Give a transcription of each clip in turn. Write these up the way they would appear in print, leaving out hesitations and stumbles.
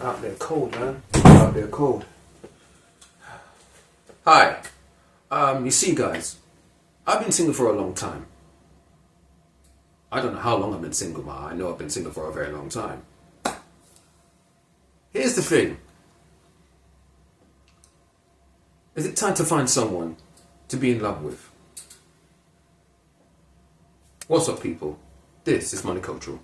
Out there cold, man. Out there cold. Hi. You see, guys, I've been single for a long time. I don't know how long I've been single, but I know I've been single for a very long time. Here's the thing. Is it time to find someone to be in love with? What's up, people? This is Money Cultural.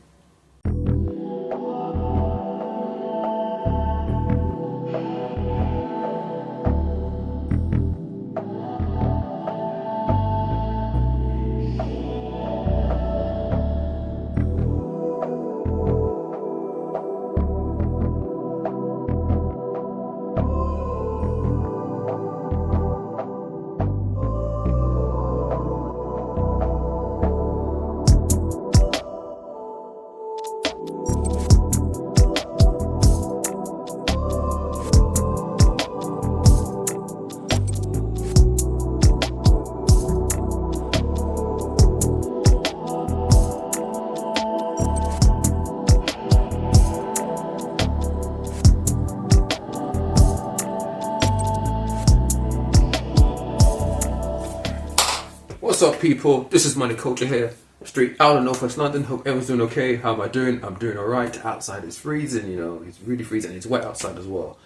What's up, people? This is Money Culture here, straight out of Northwest London. Hope everyone's doing okay. How am I doing? I'm doing alright. Outside it's freezing, it's really freezing. It's wet outside as well.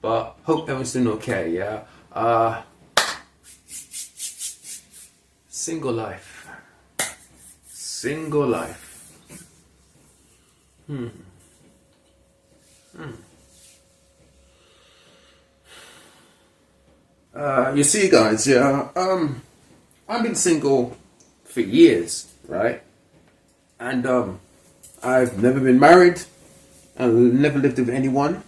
But hope everyone's doing okay, yeah? Single life. Single life. You see, guys, yeah, I've been single for years, right? And I've never been married. I've never lived with anyone.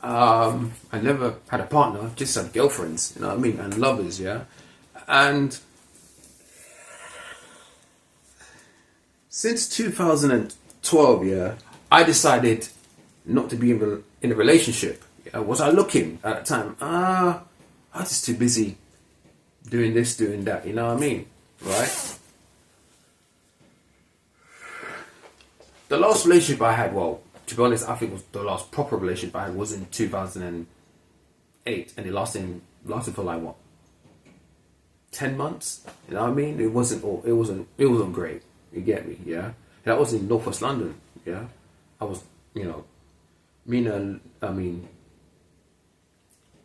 I never had a partner. I've just had girlfriends, you know what I mean, and lovers, yeah. And since 2012, yeah, I decided not to be in a relationship. Yeah. Was I looking at the time? I was just too busy doing this, doing that, you know what I mean, right? The last relationship I had, well, to be honest, I think was the last proper relationship I had was in 2008, and it lasted for like what, 10 months, you know what I mean? It wasn't great. You get me, yeah? That was in Northwest London, yeah? I was,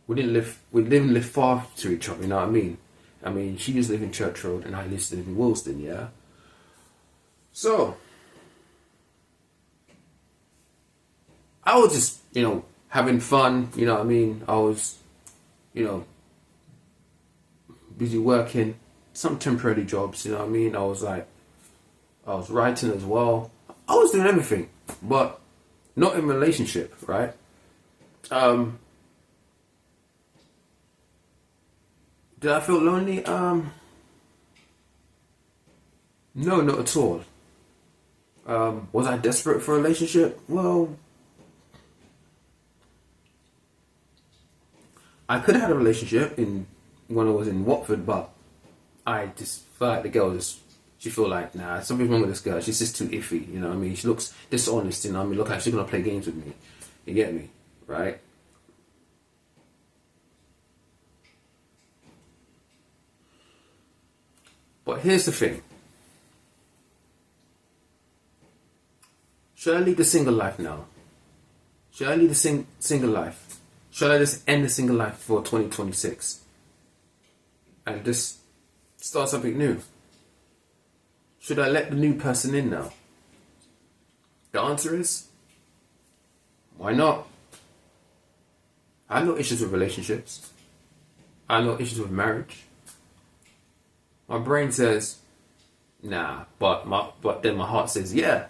we didn't live far to each other, you know what I mean? She used to live in Church Road and I used to live in Willesden, yeah? So, I was just, having fun, you know what I mean? I was, busy working, some temporary jobs, you know what I mean? I was writing as well. I was doing everything, but not in a relationship, right? Did I feel lonely? No, not at all. Was I desperate for a relationship? Well, I could have had a relationship when I was in Watford, but I just felt like the girl she felt like, nah, something's wrong with this girl. She's just too iffy, you know what I mean? She looks dishonest, you know what I mean? Look like she's gonna play games with me. You get me, right? But here's the thing. Should I lead the single life now? Should I lead the single life? Should I just end the single life for 2026? And just start something new? Should I let the new person in now? The answer is, why not? I have no issues with relationships. I have no issues with marriage. My brain says, nah, but then my heart says, yeah.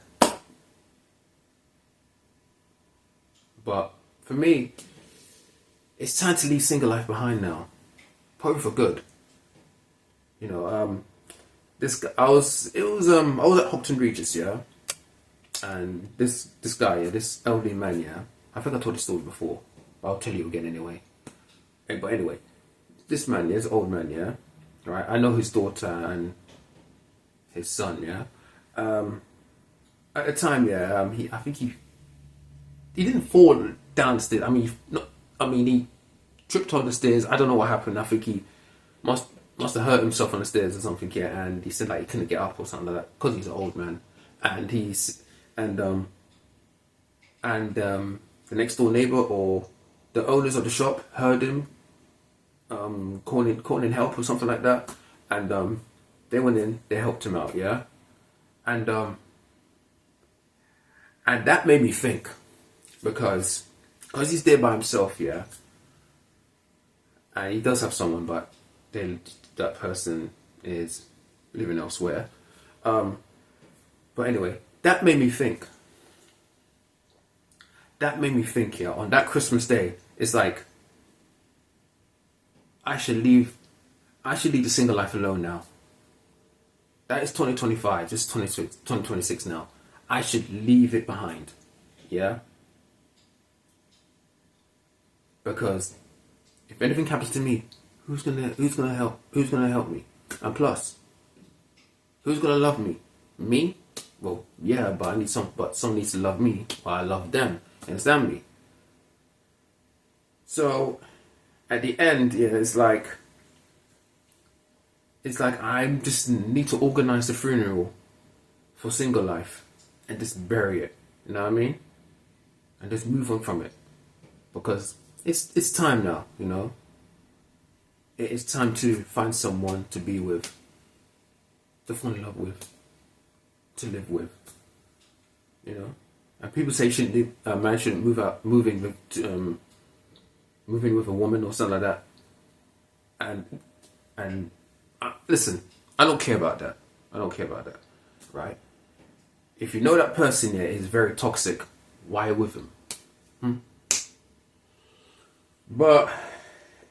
But for me, it's time to leave single life behind now, probably for good. I was at Hopton Regis, yeah, and this guy, yeah, this elderly man, yeah, I think I told the story before, but I'll tell you again anyway. But anyway, this man, yeah, this old man, yeah, right? I know his daughter and his son, yeah. At the time, yeah, I think he didn't fall down the stairs. I mean, he tripped on the stairs. I don't know what happened. I think he must have hurt himself on the stairs or something. Yeah, and he said like he couldn't get up or something like that because he's an old man. And the next door neighbor or the owners of the shop heard him calling help or something like that, and they went in. They helped him out. Yeah, and that made me think because he's there by himself. Yeah. And he does have someone, but that person is living elsewhere. But anyway, that made me think. Yeah, on that Christmas day, it's like I should leave the single life alone now. That is 2025. This is 2026 now. I should leave it behind. Yeah. Because if anything happens to me, who's gonna help? Who's gonna help me? And plus, who's gonna love me? Me? Well, yeah, but I need someone needs to love me. Or I love them. Understand me? So, at the end, yeah, it's like I just need to organize the funeral for single life and just bury it. You know what I mean? And just move on from it because it's time now. You know, it's time to find someone to be with, to fall in love with, to live with. You know, and people say a man shouldn't moving with a woman or something like that. And listen, I don't care about that. Right? If you know that person here is very toxic, why with him? But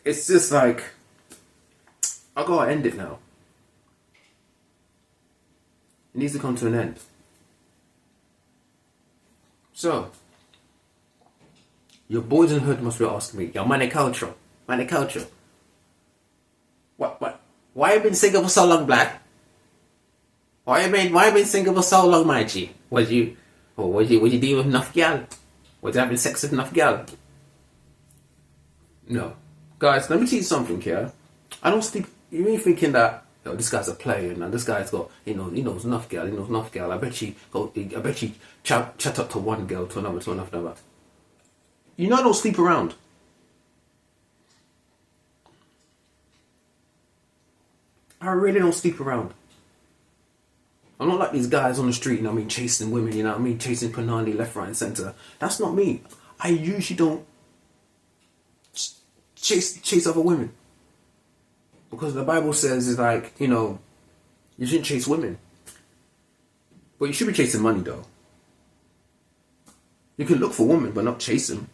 it's just like I gotta end it now. It needs to come to an end. So, your boys in the hood must be asking me, yo, money culture. What? Why you been single for so long, Black? Why you been single for so long, my G? Was you dealing with enough gal? Was you having sex with enough gal? No. Guys, let me tell you something here. I don't sleep. You ain't thinking that, yo, this guy's a player now. This guy's got, he knows enough gal. I bet you chat up to one girl, to another. You know I don't sleep around. I really don't sleep around. I'm not like these guys on the street, you know what I mean, chasing women, you know what I mean, chasing Panani left, right, and centre. That's not me. I usually don't chase other women. Because the Bible says it's like, you know, you shouldn't chase women. But you should be chasing money though. You can look for women but not chase them.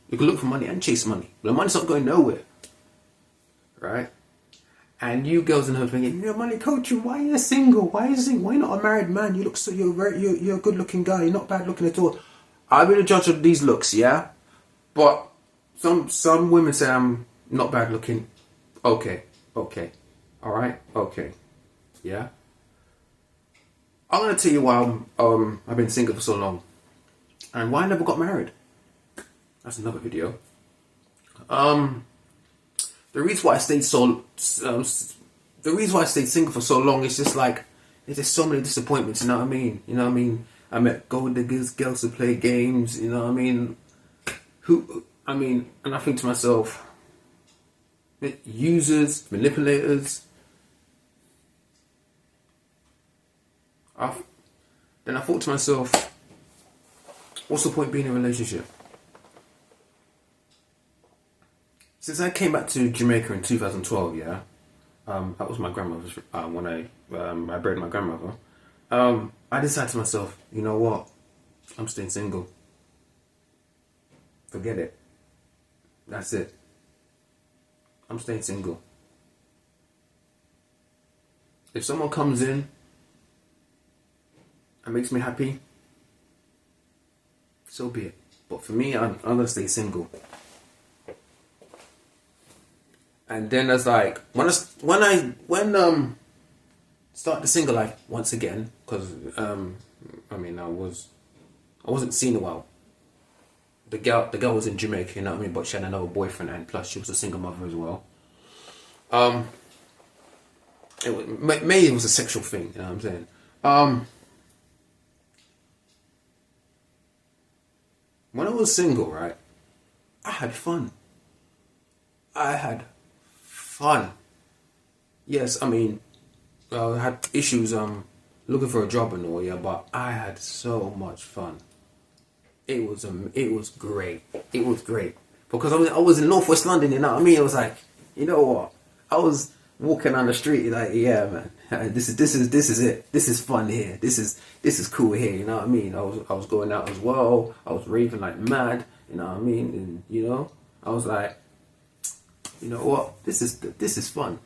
You can look for money and chase money. But the money's not going nowhere. Right? And you girls in her thinking, you're money coaching, why are you single? Why are you single? Why are you not a married man? You look so you're a good looking guy, you're not bad looking at all. I'll be the judge of these looks, yeah? But some women say I'm not bad looking. Okay. Alright? Okay. Yeah? I'm gonna tell you why I've been single for so long. And why I never got married. That's another video. The reason why I stayed single for so long is just like there's just so many disappointments. You know what I mean? I met gold diggers, girls who play games. You know what I mean? And I think to myself, users, manipulators. Then I thought to myself, what's the point being in a relationship? Since I came back to Jamaica in 2012, yeah, that was my grandmother's, when I buried my grandmother, I decided to myself, you know what, I'm staying single. Forget it. That's it. I'm staying single. If someone comes in and makes me happy, so be it. But for me, I'm gonna stay single. And then there's like when I start the single life once again, because I wasn't seen a while. the girl was in Jamaica, you know what I mean, but she had another boyfriend, and plus she was a single mother as well. Um, maybe it was a sexual thing, you know what I'm saying. When I was single, right, I had fun. I had fun. Yes, I mean, I had issues looking for a job and all, yeah, but I had so much fun. It was great. It was great because I was in Northwest London. You know what I mean? It was like, you know what? I was walking on the street like, yeah, man, this is it. This is fun here. This is cool here. You know what I mean? I was going out as well. I was raving like mad. You know what I mean? And I was like, you know what? This is fun.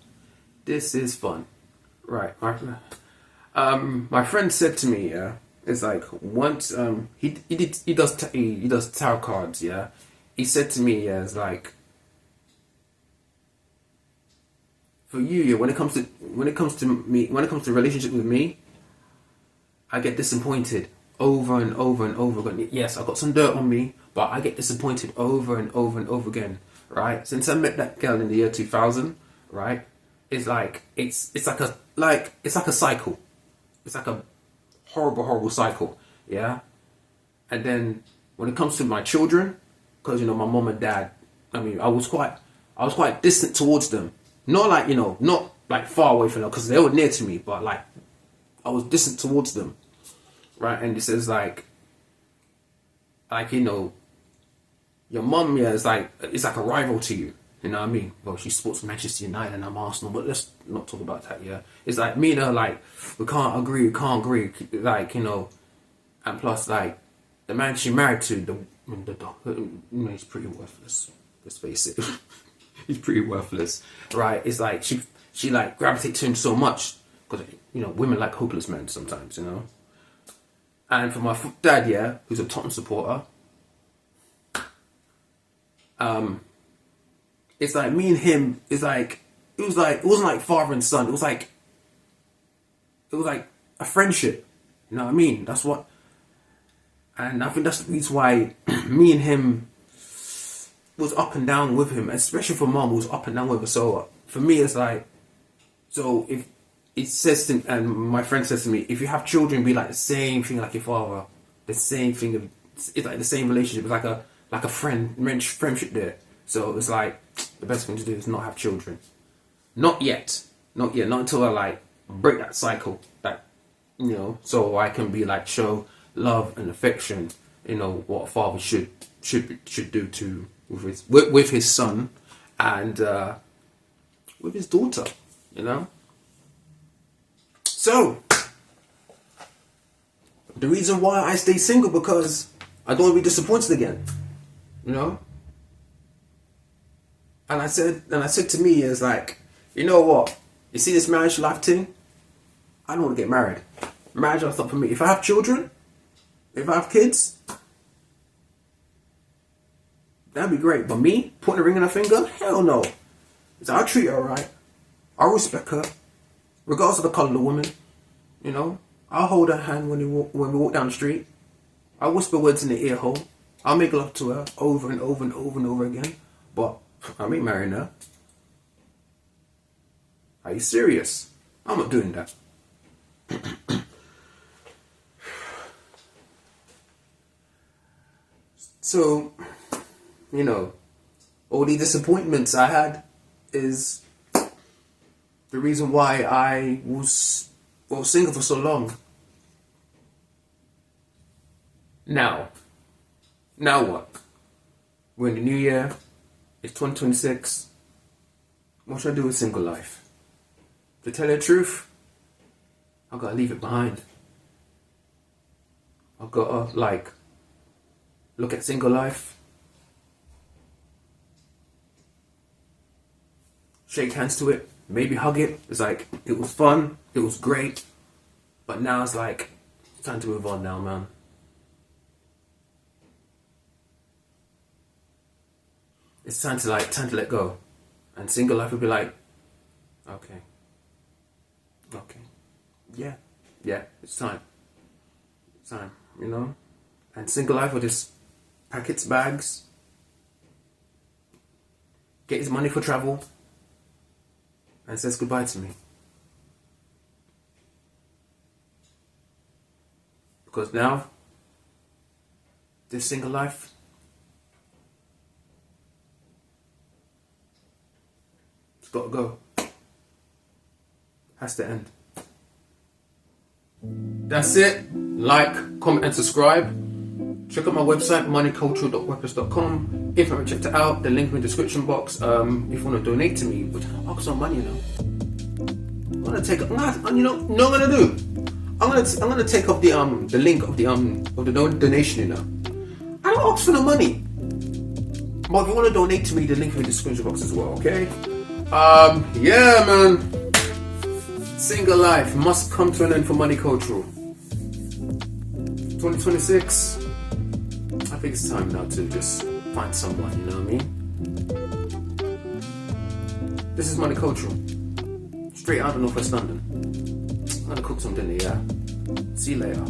This is fun. Right. My friend said to me, yeah, it's like once he does tarot cards, yeah. He said to me, yeah, it's like for you, yeah, when it comes to relationship with me, I get disappointed over and over and over again. Yes, I got some dirt on me, but I get disappointed over and over and over again. Right? Since I met that girl in the year 2000, right? It's like a cycle. It's like a horrible cycle. Yeah. And then when it comes to my children, because my mom and dad, I mean, I was quite distant towards them. Not like not like far away from them because they were near to me, but like I was distant towards them, right? And this is like your mum, yeah, it's like a rival to you. You know what I mean? Well, she supports Manchester United and I'm Arsenal, but let's not talk about that. Yeah, it's like me and her, like we can't agree, like and plus like the man she married to, he's pretty worthless. Let's face it, he's pretty worthless, right? It's like she like gravitates to him so much because women like hopeless men sometimes, And for my dad, yeah, who's a Tottenham supporter, it's like me and him. It wasn't like father and son. It was like a friendship. You know what I mean? And I think that's the reason why me and him was up and down with him, especially for mom, was up and down with her. So for me, it's like, so if it says to, and my friend says to me, if you have children, be like the same thing like your father, the same thing. It's like the same relationship. It's like a friendship there. So it's like the best thing to do is not have children. Not yet. Not until I like break that cycle. So I can be like show love and affection. What a father should do to with his son and with his daughter. So the reason why I stay single because I don't want to be disappointed again. And I said to me, it's like, you know what? You see this marriage life thing? I don't want to get married. Marriage is not for me. If I have children, if I have kids, that'd be great. But me, putting a ring on her finger? Hell no. So I'll treat her right. I'll respect her, regardless of the colour of the woman. I'll hold her hand when we walk down the street. I'll whisper words in the ear hole. I'll make love to her over and over and over and over again. But I ain't marrying her. Are you serious? I'm not doing that. So, all the disappointments I had is the reason why I was single for so long. Now what? We're in the new year. It's 2026. What should I do with single life? To tell you the truth, I've got to leave it behind. I've got to, look at single life. Shake hands to it. Maybe hug it. It's like, it was fun. It was great. But now it's like, it's time to move on now, man. It's time to let go. And single life will be like, okay. Yeah, it's time. And single life will just packets, bags, get his money for travel, and says goodbye to me. Because now, this single life, it's got to go. Has to end. That's it. Like, comment, and subscribe. Check out my website, moneyculture.wordpress.com. If you haven't checked it out, the link in the description box. If you want to donate to me, which I'll some money, I'm gonna take. I'm gonna take off the link of the donation. I don't ask for the money, but if you want to donate to me, the link in the description box as well. Okay. Yeah, man. Single life must come to an end for Money Cultural. 2026. I think it's time now to just find someone, you know what I mean? This is Money Cultural. Straight out of Northwest London. I'm gonna cook some dinner, yeah? See you later.